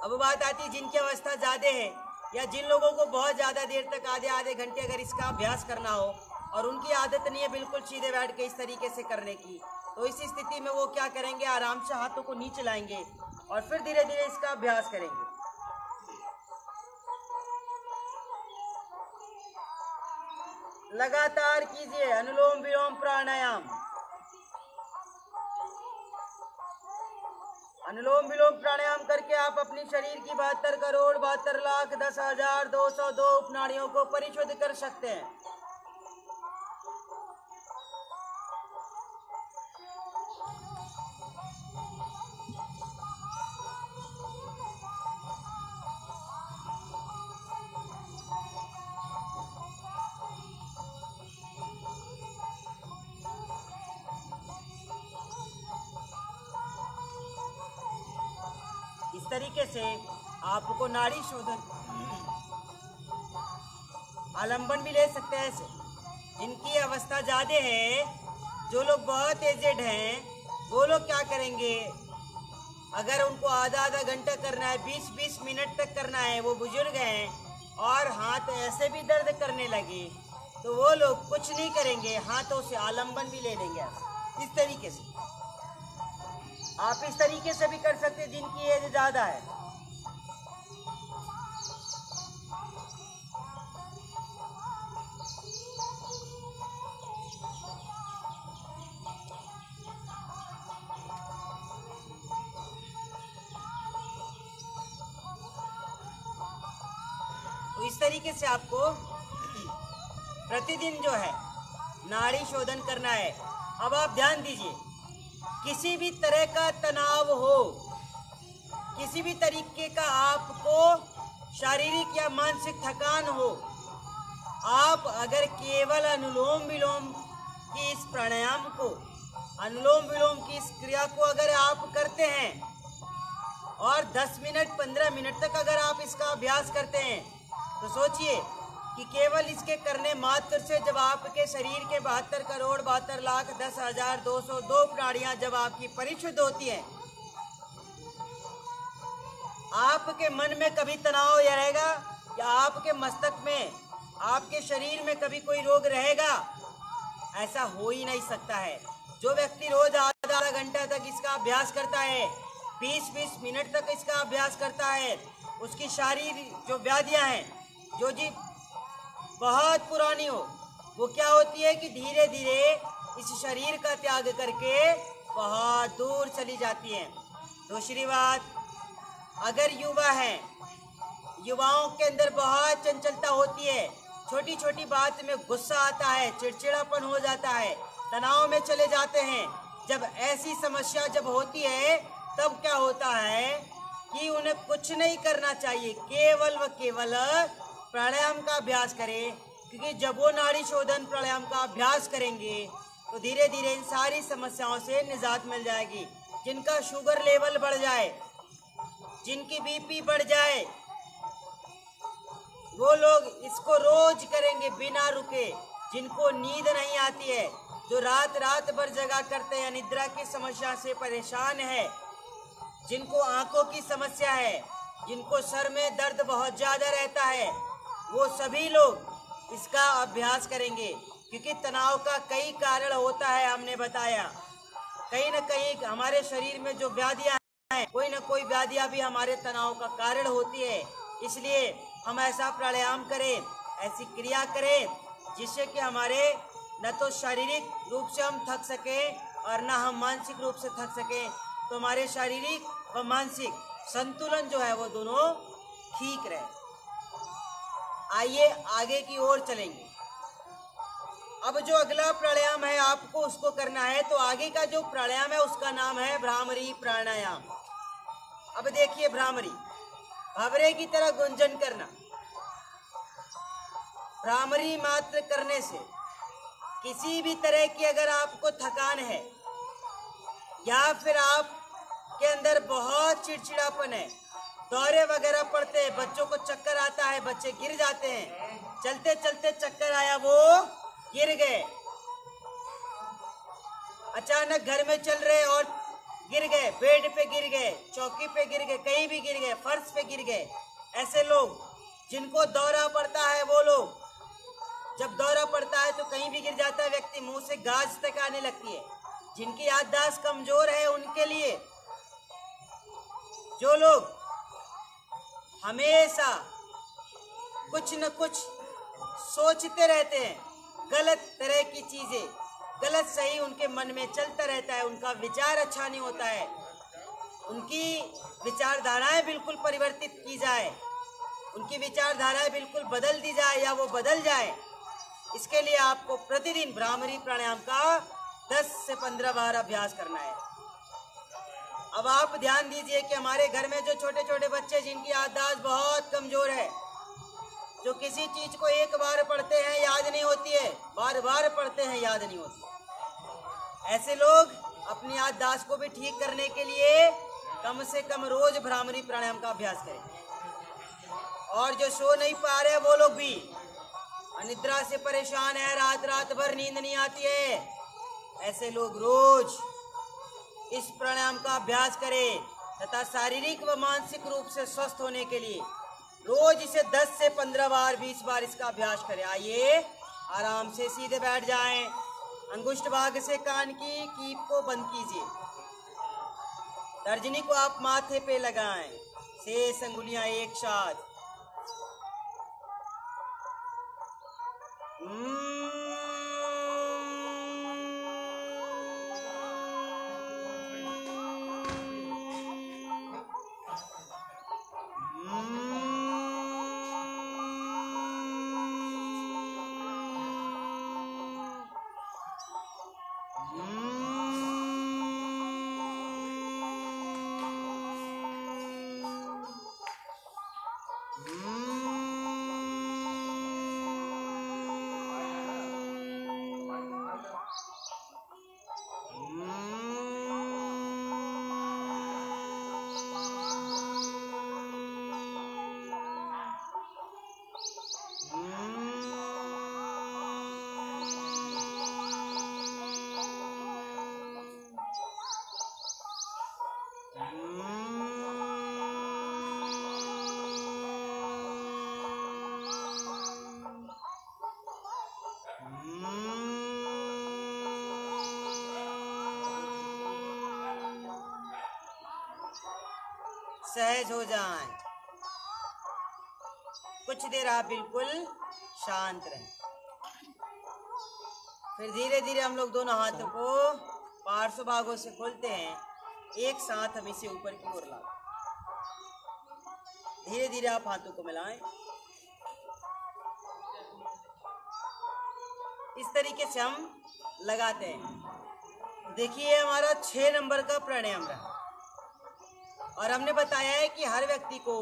अब बात आती है जिनकी अवस्था ज़्यादा है या जिन लोगों को बहुत ज़्यादा देर तक आधे आधे घंटे अगर इसका अभ्यास करना हो और उनकी आदत नहीं है बिल्कुल सीधे बैठ के इस तरीके से करने की, तो इस स्थिति में वो क्या करेंगे, आराम से हाथों को नीचे लाएंगे और फिर धीरे धीरे इसका अभ्यास करेंगे। लगातार कीजिए अनुलोम विलोम प्राणायाम। अनुलोम विलोम प्राणायाम करके आप अपनी शरीर की 72 करोड़ 72 लाख 10,202 उपनाड़ियों को परिशुद्ध कर सकते हैं। इस तरीके से आपको नाड़ी शोधन आलंबन भी ले सकते हैं। जिनकी अवस्था ज़्यादा है, जो लोग बहुत एजेड हैं, वो लोग क्या करेंगे, अगर उनको आधा आधा घंटा करना है, 20-20 मिनट तक करना है, वो बुजुर्ग हैं और हाथ ऐसे भी दर्द करने लगे तो वो लोग कुछ नहीं करेंगे, हाथों से आलंबन भी ले लेंगे। इस तरीके से आप इस तरीके से भी कर सकते हैं जिनकी एज ज़्यादा है। तो इस तरीके से आपको प्रतिदिन जो है नाड़ी शोधन करना है। अब आप ध्यान दीजिए, किसी भी तरह का तनाव हो, किसी भी तरीके का आपको शारीरिक या मानसिक थकान हो, आप अगर केवल अनुलोम विलोम की इस प्राणायाम को, अनुलोम विलोम की इस क्रिया को अगर आप करते हैं और 10 मिनट 15 मिनट तक अगर आप इसका अभ्यास करते हैं, तो सोचिए कि केवल इसके करने मात्र से जब आपके शरीर के 72 करोड़ 72 लाख 10,202 प्राणियां जब आपकी परिशुद्ध होती हैं, आपके मन में कभी तनाव रहेगा या आपके मस्तक में, आपके शरीर में कभी कोई रोग रहेगा? ऐसा हो ही नहीं सकता है। जो व्यक्ति रोज आधा आधा घंटा तक इसका अभ्यास करता है, 20-20 मिनट तक इसका अभ्यास करता है, उसकी शारीरिक जो व्याधियां हैं, जो जी बहुत पुरानी हो, वो क्या होती है कि धीरे धीरे इस शरीर का त्याग करके बहुत दूर चली जाती है। दूसरी बात, अगर युवा हैं, युवाओं के अंदर बहुत चंचलता होती है, छोटी छोटी बात में गुस्सा आता है, चिड़चिड़ापन हो जाता है, तनाव में चले जाते हैं। जब ऐसी समस्या जब होती है तब क्या होता है कि उन्हें कुछ नहीं करना चाहिए, केवल व केवल प्राणायाम का अभ्यास करें। क्योंकि जब वो नाड़ी शोधन प्राणायाम का अभ्यास करेंगे तो धीरे धीरे इन सारी समस्याओं से निजात मिल जाएगी। जिनका शुगर लेवल बढ़ जाए, जिनकी बीपी बढ़ जाए, वो लोग इसको रोज करेंगे बिना रुके। जिनको नींद नहीं आती है, जो रात रात भर जगा करते हैं, निद्रा की समस्या से परेशान है, जिनको आंखों की समस्या है, जिनको सर में दर्द बहुत ज़्यादा रहता है, वो सभी लोग इसका अभ्यास करेंगे। क्योंकि तनाव का कई कारण होता है, हमने बताया। कहीं न कहीं हमारे शरीर में जो व्याधियाँ हैं, कोई न कोई व्याधियाँ भी हमारे तनाव का कारण होती है। इसलिए हम ऐसा प्राणायाम करें, ऐसी क्रिया करें जिससे कि हमारे न तो शारीरिक रूप से हम थक सकें और न हम मानसिक रूप से थक सकें, तो हमारे शारीरिक व मानसिक संतुलन जो है वो दोनों ठीक रहे। आइए आगे की ओर चलेंगे। अब जो अगला प्राणायाम है आपको उसको करना है, तो आगे का जो प्राणायाम है उसका नाम है भ्रामरी प्राणायाम। अब देखिए, भ्रामरी, भंवरे की तरह गुंजन करना। भ्रामरी मात्र करने से किसी भी तरह की अगर आपको थकान है या फिर आपके अंदर बहुत चिड़चिड़ापन है, दौरे वगैरह पड़ते हैं, बच्चों को चक्कर आता है, बच्चे गिर जाते हैं, चलते चलते चक्कर आया, वो गिर गए, अचानक घर में चल रहे और गिर गए, बेड पे गिर गए, चौकी पे गिर गए, कहीं भी गिर गए, फर्श पे गिर गए, ऐसे लोग जिनको दौरा पड़ता है, वो लोग जब दौरा पड़ता है तो कहीं भी गिर जाता है व्यक्ति, मुंह से गाज तक आने लगती है। जिनकी याददाश्त कमजोर है उनके लिए, जो लोग हमेशा कुछ न कुछ सोचते रहते हैं, गलत तरह की चीजें, गलत सही उनके मन में चलता रहता है, उनका विचार अच्छा नहीं होता है, उनकी विचारधाराएं बिल्कुल परिवर्तित की जाए, उनकी विचारधाराएं बिल्कुल बदल दी जाए या वो बदल जाए, इसके लिए आपको प्रतिदिन भ्रामरी प्राणायाम का 10 से 15 बार अभ्यास करना है। अब आप ध्यान दीजिए कि हमारे घर में जो छोटे छोटे बच्चे जिनकी याददाश्त बहुत कमजोर है, जो किसी चीज को एक बार पढ़ते हैं याद नहीं होती है, बार बार पढ़ते हैं याद नहीं होती, ऐसे लोग अपनी याददाश्त को भी ठीक करने के लिए कम से कम रोज भ्रामरी प्राणायाम का अभ्यास करें। और जो सो नहीं पा रहे वो लोग भी, अनिद्रा से परेशान है, रात रात भर नींद नहीं आती है, ऐसे लोग रोज इस प्राणायाम का अभ्यास करें तथा शारीरिक व मानसिक रूप से स्वस्थ होने के लिए रोज इसे 10 से 15 बार 20 बार इसका अभ्यास करें। आइए आराम से सीधे बैठ जाएं, अंगुष्ठ भाग से कान की कीप को बंद कीजिए, तर्जनी को आप माथे पे लगाएं, शेष अंगुलियां एक साथ। सहज हो जाएं, कुछ देर आप बिल्कुल शांत रहें। फिर धीरे धीरे हम लोग दोनों हाथों को पार्श्व भागों से खोलते हैं, एक साथ हम इसे ऊपर की ओर लाते हैं। धीरे धीरे आप हाथों को मिलाएं। इस तरीके से हम लगाते हैं। देखिए हमारा 6 नंबर का प्राणायाम रहा और हमने बताया है कि हर व्यक्ति को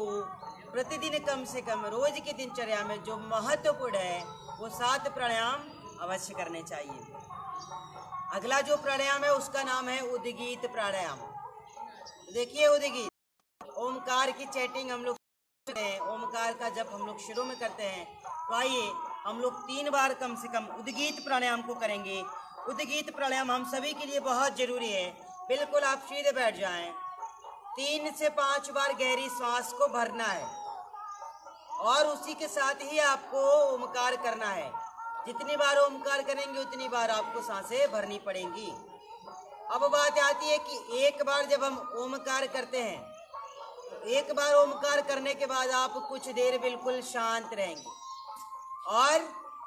प्रतिदिन कम से कम रोज की दिनचर्या में जो महत्वपूर्ण है वो 7 प्राणायाम अवश्य करने चाहिए। अगला जो प्राणायाम है उसका नाम है उद्गीत प्राणायाम। देखिए उद्गीत ओमकार की चैटिंग हम लोग करते हैं, ओमकार का जब हम लोग शुरू में करते हैं तो आइए हम लोग 3 बार कम से कम उद्गीत प्राणायाम को करेंगे। उद्गीत प्राणायाम हम सभी के लिए बहुत जरूरी है। बिल्कुल आप सीधे बैठ जाएं। 3 से 5 बार गहरी सांस को भरना है और उसी के साथ ही आपको ओमकार करना है। जितनी बार ओमकार करेंगे उतनी बार आपको सांसें भरनी पड़ेंगी। अब बात आती है कि एक बार जब हम ओमकार करते हैं तो एक बार ओमकार करने के बाद आप कुछ देर बिल्कुल शांत रहेंगे और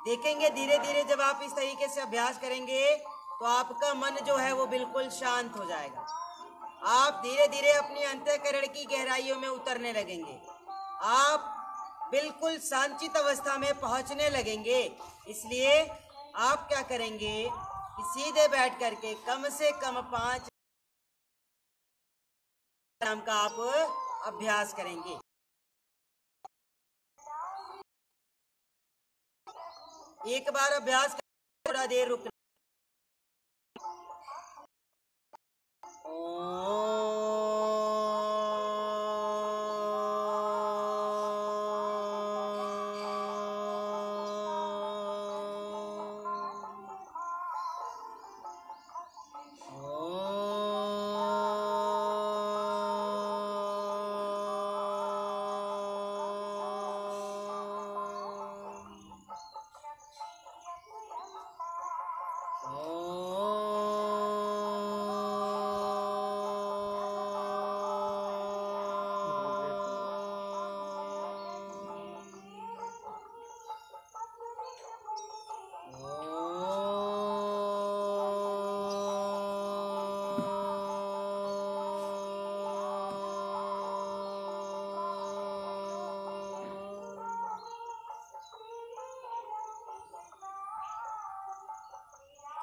देखेंगे धीरे धीरे जब आप इस तरीके से अभ्यास करेंगे तो आपका मन जो है वो बिल्कुल शांत हो जाएगा। आप धीरे धीरे अपनी अंतःकरण की गहराइयों में उतरने लगेंगे। आप बिल्कुल शांतित अवस्था में पहुंचने लगेंगे। इसलिए आप क्या करेंगे कि सीधे बैठ करके कम से कम 5 प्राणायाम का आप अभ्यास करेंगे। एक बार अभ्यास करके थोड़ा देर रुकना।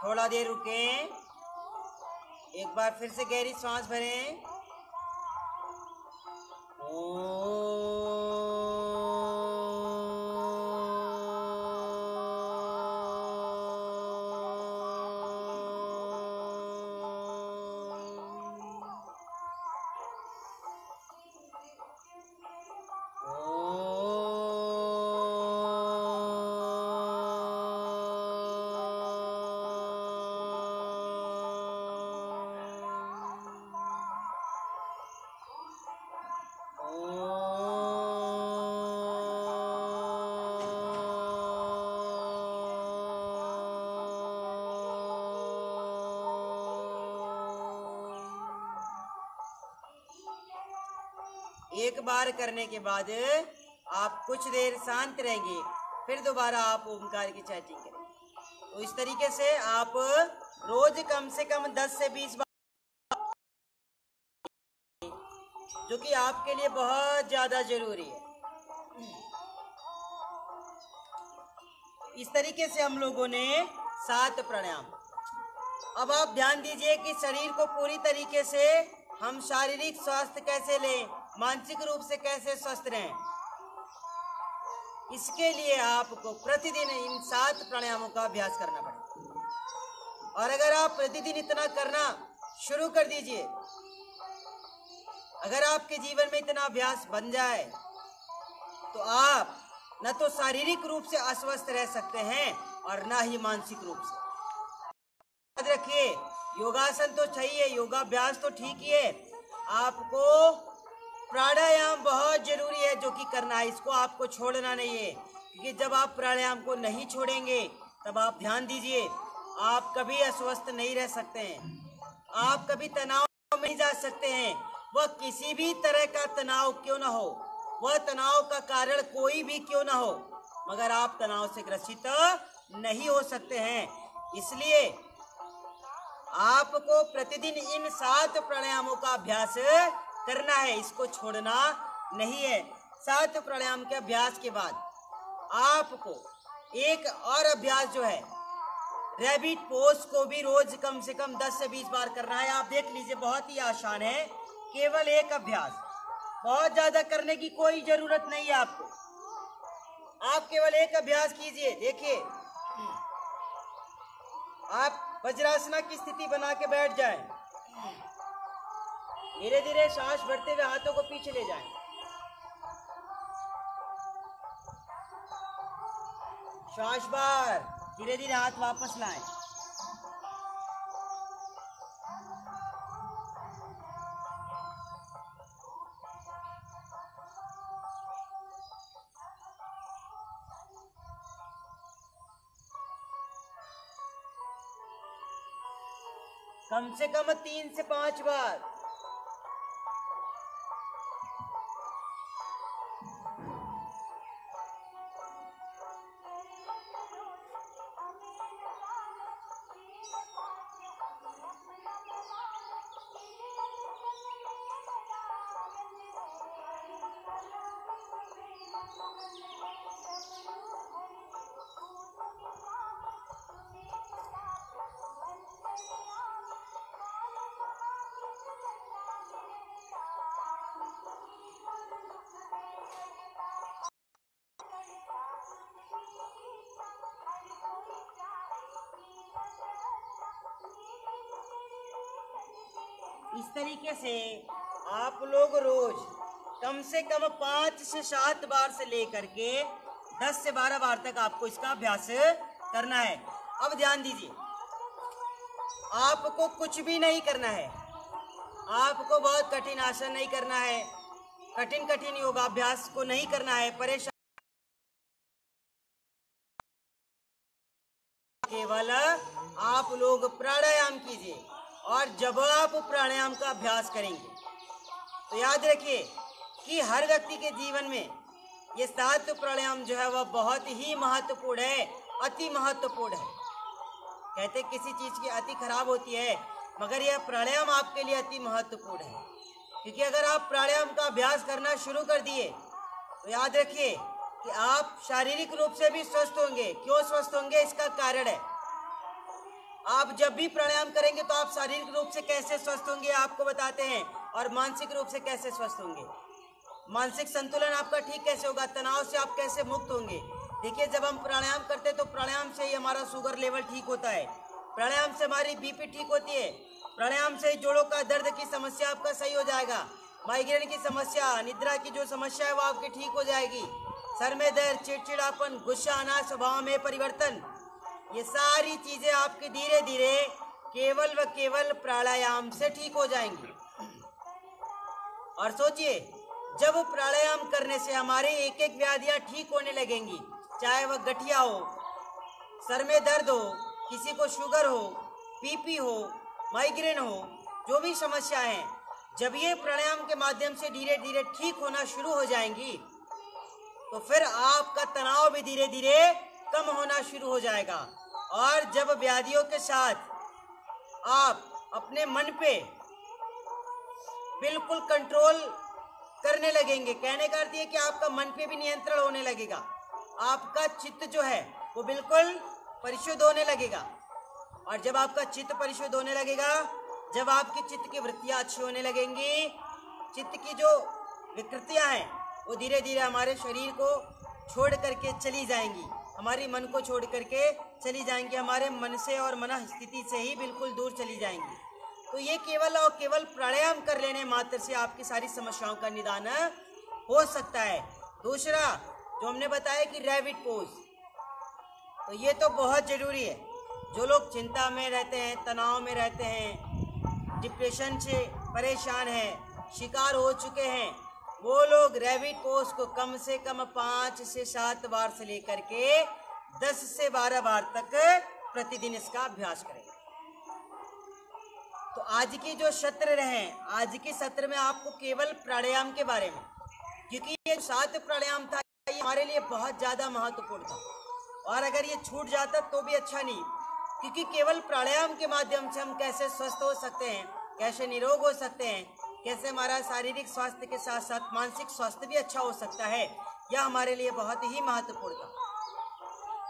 थोड़ा देर रुकें, एक बार फिर से गहरी सांस भरें। एक बार करने के बाद आप कुछ देर शांत रहेंगे, फिर दोबारा आप ओमकार की चैटिंग करेंगे। तो इस तरीके से आप रोज कम से कम 10 से 20 बार, जो कि आपके लिए बहुत ज्यादा जरूरी है। इस तरीके से हम लोगों ने 7 प्राणायाम। अब आप ध्यान दीजिए कि शरीर को पूरी तरीके से हम शारीरिक स्वास्थ्य कैसे लें, मानसिक रूप से कैसे स्वस्थ रहें। इसके लिए आपको प्रतिदिन इन 7 प्राणायामों का अभ्यास करना पड़ेगा। और अगर आप प्रतिदिन इतना करना शुरू कर दीजिए, अगर आपके जीवन में इतना अभ्यास बन जाए तो आप न तो शारीरिक रूप से अस्वस्थ रह सकते हैं और न ही मानसिक रूप से। याद रखिए, योगासन तो चाहिए, योगाभ्यास तो ठीक ही है, आपको प्राणायाम बहुत जरूरी है जो कि करना है। इसको आपको छोड़ना नहीं है, क्योंकि जब आप प्राणायाम को नहीं छोड़ेंगे तब आप ध्यान दीजिए, आप कभी अस्वस्थ नहीं रह सकते हैं, आप कभी तनाव में नहीं जा सकते हैं। वह किसी भी तरह का तनाव क्यों ना हो, वह तनाव का कारण कोई भी क्यों ना हो, मगर आप तनाव से ग्रसित नहीं हो सकते हैं। इसलिए आपको प्रतिदिन इन 7 प्राणायामों का अभ्यास करना है, इसको छोड़ना नहीं है। 7 प्राणायाम के अभ्यास के बाद आपको एक और अभ्यास जो है रैबिट पोज को भी रोज कम से कम 10 से 20 बार करना है। आप देख लीजिए, बहुत ही आसान है, केवल एक अभ्यास, बहुत ज्यादा करने की कोई जरूरत नहीं है आपको। आप केवल एक अभ्यास कीजिए। देखिए, आप वज्रासना की स्थिति बना के बैठ जाएं। धीरे धीरे सांस भरते हुए हाथों को पीछे ले जाएं। श्वास बार, धीरे धीरे हाथ वापस लाएं। कम से कम 3 से 5 बार। इस तरीके से आप लोग रोज कम से कम 5 से 7 बार से लेकर के 10 से 12 बार तक आपको इसका अभ्यास करना है। अब ध्यान दीजिए, आपको कुछ भी नहीं करना है, आपको बहुत कठिन आसन नहीं करना है, कठिन योगाभ्यास को नहीं करना है, परेशान। केवल आप लोग प्राणायाम कीजिए, और जब आप प्राणायाम का अभ्यास करेंगे तो याद रखिए कि हर व्यक्ति के जीवन में ये 7 प्राणायाम जो है वह बहुत ही महत्वपूर्ण है, अति महत्वपूर्ण है। कहते किसी चीज की अति खराब होती है, मगर यह प्राणायाम आपके लिए अति महत्वपूर्ण है, क्योंकि अगर आप प्राणायाम का अभ्यास करना शुरू कर दिए तो याद रखिए कि आप शारीरिक रूप से भी स्वस्थ होंगे। क्यों स्वस्थ होंगे, इसका कारण है, आप जब भी प्राणायाम करेंगे तो आप शारीरिक रूप से कैसे स्वस्थ होंगे आपको बताते हैं, और मानसिक रूप से कैसे स्वस्थ होंगे। मानसिक संतुलन आपका ठीक कैसे होगा, तनाव से आप कैसे मुक्त होंगे। देखिए, जब हम प्राणायाम करते हैं तो प्राणायाम से ही हमारा शुगर लेवल ठीक होता है, प्राणायाम से हमारी बीपी ठीक होती है, प्राणायाम से जोड़ों का दर्द की समस्या आपका सही हो जाएगा, माइग्रेन की समस्या, निद्रा की जो समस्या है वो आपकी ठीक हो जाएगी, सर में दर्द, चिड़चिड़ापन, गुस्सा आना, स्वभाव में परिवर्तन, ये सारी चीजें आपकी धीरे धीरे केवल व केवल प्राणायाम से ठीक हो जाएंगी। और सोचिए, जब प्राणायाम करने से हमारे एक एक व्याधियां ठीक होने लगेंगी, चाहे वह गठिया हो, सर में दर्द हो, किसी को शुगर हो, बीपी हो, माइग्रेन हो, जो भी समस्या है, जब ये प्राणायाम के माध्यम से धीरे धीरे ठीक होना शुरू हो जाएंगी तो फिर आपका तनाव भी धीरे धीरे कम होना शुरू हो जाएगा। और जब व्याधियों के साथ आप अपने मन पे बिल्कुल कंट्रोल करने लगेंगे, कहने का अर्थ ये कि आपका मन पे भी नियंत्रण होने लगेगा, आपका चित्त जो है वो बिल्कुल परिशुद्ध होने लगेगा। और जब आपका चित्त परिशुद्ध होने लगेगा, जब आपकी चित्त की वृत्तियां अच्छी होने लगेंगी, चित्त की जो विकृतियां हैं वो धीरे धीरे हमारे शरीर को छोड़ करके चली जाएंगी, हमारी मन को छोड़ करके चली जाएंगी, हमारे मन से और मन स्थिति से ही बिल्कुल दूर चली जाएंगी। तो ये केवल और केवल प्राणायाम कर लेने मात्र से आपकी सारी समस्याओं का निदान हो सकता है। दूसरा जो हमने बताया कि रैबिट पोज, तो ये तो बहुत जरूरी है। जो लोग चिंता में रहते हैं, तनाव में रहते हैं, डिप्रेशन से परेशान हैं, शिकार हो चुके हैं, वो लोग रैबिट पोज को कम से कम 5 से 7 बार से लेकर के 10 से 12 बार तक प्रतिदिन इसका अभ्यास करें। तो आज की जो सत्र रहे, आज के सत्र में आपको केवल प्राणायाम के बारे में, क्योंकि ये 7 प्राणायाम था, ये हमारे लिए बहुत ज़्यादा महत्वपूर्ण था, और अगर ये छूट जाता तो भी अच्छा नहीं, क्योंकि केवल प्राणायाम के माध्यम से हम कैसे स्वस्थ हो सकते हैं, कैसे निरोग हो सकते हैं, कैसे हमारा शारीरिक स्वास्थ्य के साथ साथ मानसिक स्वास्थ्य भी अच्छा हो सकता है, यह हमारे लिए बहुत ही महत्वपूर्ण था।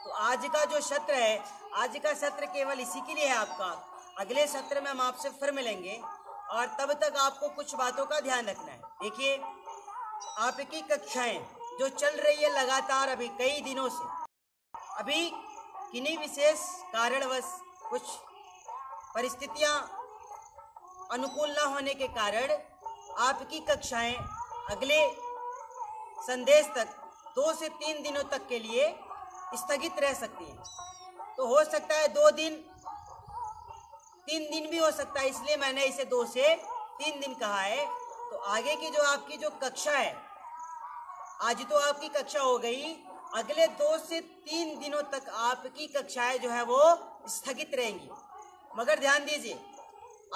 तो आज का जो सत्र है, आज का सत्र केवल इसी के लिए है आपका। अगले सत्र में हम आपसे फिर मिलेंगे और तब तक आपको कुछ बातों का ध्यान रखना है। देखिए, आपकी कक्षाएं जो चल रही है लगातार अभी कई दिनों से, अभी किन्हीं विशेष कारणवश कुछ परिस्थितियां अनुकूल न होने के कारण आपकी कक्षाएं अगले संदेश तक 2 से 3 दिनों तक के लिए स्थगित रह सकती हैं। तो हो सकता है 2 दिन, 3 दिन भी हो सकता है, इसलिए मैंने इसे 2 से 3 दिन कहा है। तो आगे की जो आपकी जो कक्षा है, आज तो आपकी कक्षा हो गई, अगले 2 से 3 दिनों तक आपकी कक्षाएं जो है वो स्थगित रहेंगी। मगर ध्यान दीजिए,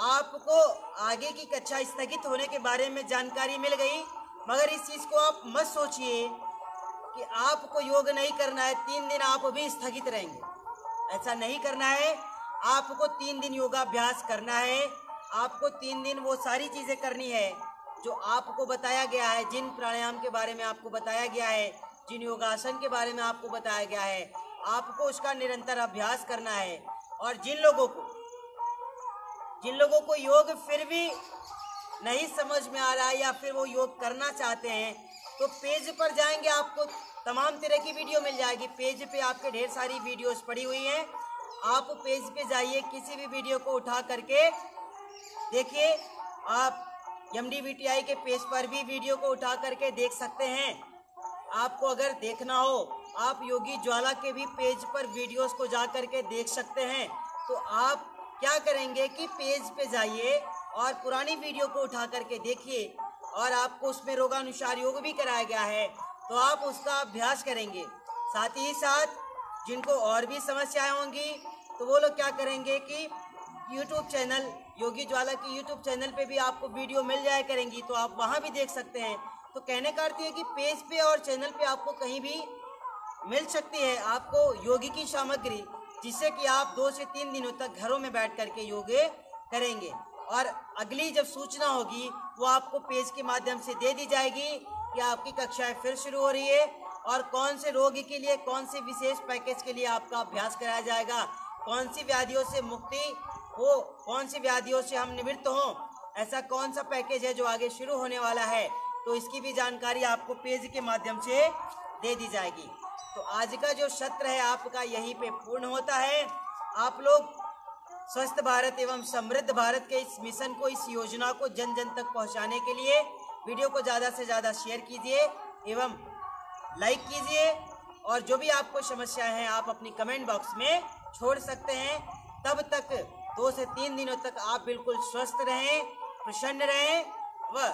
आपको आगे की कक्षा स्थगित होने के बारे में जानकारी मिल गई, मगर इस चीज़ को आप मत सोचिए कि आपको योग नहीं करना है, 3 दिन आप भी स्थगित रहेंगे। ऐसा नहीं करना है। आपको 3 दिन योगाभ्यास करना है। आपको 3 दिन वो सारी चीज़ें करनी है जो आपको बताया गया है, जिन प्राणायाम के बारे में आपको बताया गया है, जिन योगासन के बारे में आपको बताया गया है, आपको उसका निरंतर अभ्यास करना है। और जिन लोगों को योग फिर भी नहीं समझ में आ रहा है या फिर वो योग करना चाहते हैं, तो पेज पर जाएंगे, आपको तमाम तरह की वीडियो मिल जाएगी। पेज पे आपके ढेर सारी वीडियोस पड़ी हुई हैं। आप पेज पे जाइए, किसी भी वीडियो को उठा करके देखिए। आप MDVTI के पेज पर भी वीडियो को उठा करके देख सकते हैं। आपको अगर देखना हो, आप योगी ज्वाला के भी पेज पर वीडियोस को जा करके देख सकते हैं। तो आप क्या करेंगे कि पेज पे जाइए और पुरानी वीडियो को उठा करके देखिए, और आपको उसमें रोगानुसार योग भी कराया गया है, तो आप उसका अभ्यास करेंगे। साथ ही साथ जिनको और भी समस्याएं होंगी, तो वो लोग क्या करेंगे कि YouTube चैनल, योगी ज्वाला की YouTube चैनल पे भी आपको वीडियो मिल जाया करेंगी, तो आप वहाँ भी देख सकते हैं। तो कहने का अर्थ है कि पेज पे और चैनल पे आपको कहीं भी मिल सकती है आपको योगी की सामग्री, जिससे कि आप 2 से 3 दिनों तक घरों में बैठ करके योग करेंगे। और अगली जब सूचना होगी वो आपको पेज के माध्यम से दे दी जाएगी कि आपकी कक्षाएं फिर शुरू हो रही है, और कौन से रोगी के लिए कौन से विशेष पैकेज के लिए आपका अभ्यास कराया जाएगा, कौन सी व्याधियों से मुक्ति हो, कौन सी व्याधियों से हम निवृत्त हों, ऐसा कौन सा पैकेज है जो आगे शुरू होने वाला है, तो इसकी भी जानकारी आपको पेज के माध्यम से दे दी जाएगी। तो आज का जो सत्र है आपका यहीं पे पूर्ण होता है। आप लोग स्वस्थ भारत एवं समृद्ध भारत के इस मिशन को, इस योजना को जन जन तक पहुंचाने के लिए वीडियो को ज़्यादा से ज़्यादा शेयर कीजिए एवं लाइक कीजिए। और जो भी आपको समस्याएं हैं आप अपनी कमेंट बॉक्स में छोड़ सकते हैं। तब तक 2 से 3 दिनों तक आप बिल्कुल स्वस्थ रहें, प्रसन्न रहें व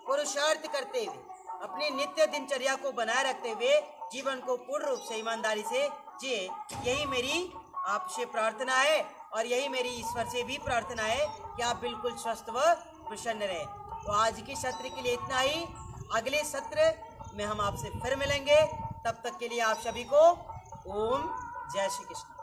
पुरुषार्थ करते हुए अपनी नित्य दिनचर्या को बनाए रखते हुए जीवन को पूर्ण रूप से ईमानदारी से जिए। यही मेरी आपसे प्रार्थना है और यही मेरी ईश्वर से भी प्रार्थना है कि आप बिल्कुल स्वस्थ व प्रसन्न रहें। तो आज की सत्र के लिए इतना ही। अगले सत्र में हम आपसे फिर मिलेंगे। तब तक के लिए आप सभी को ओम जय श्री कृष्ण।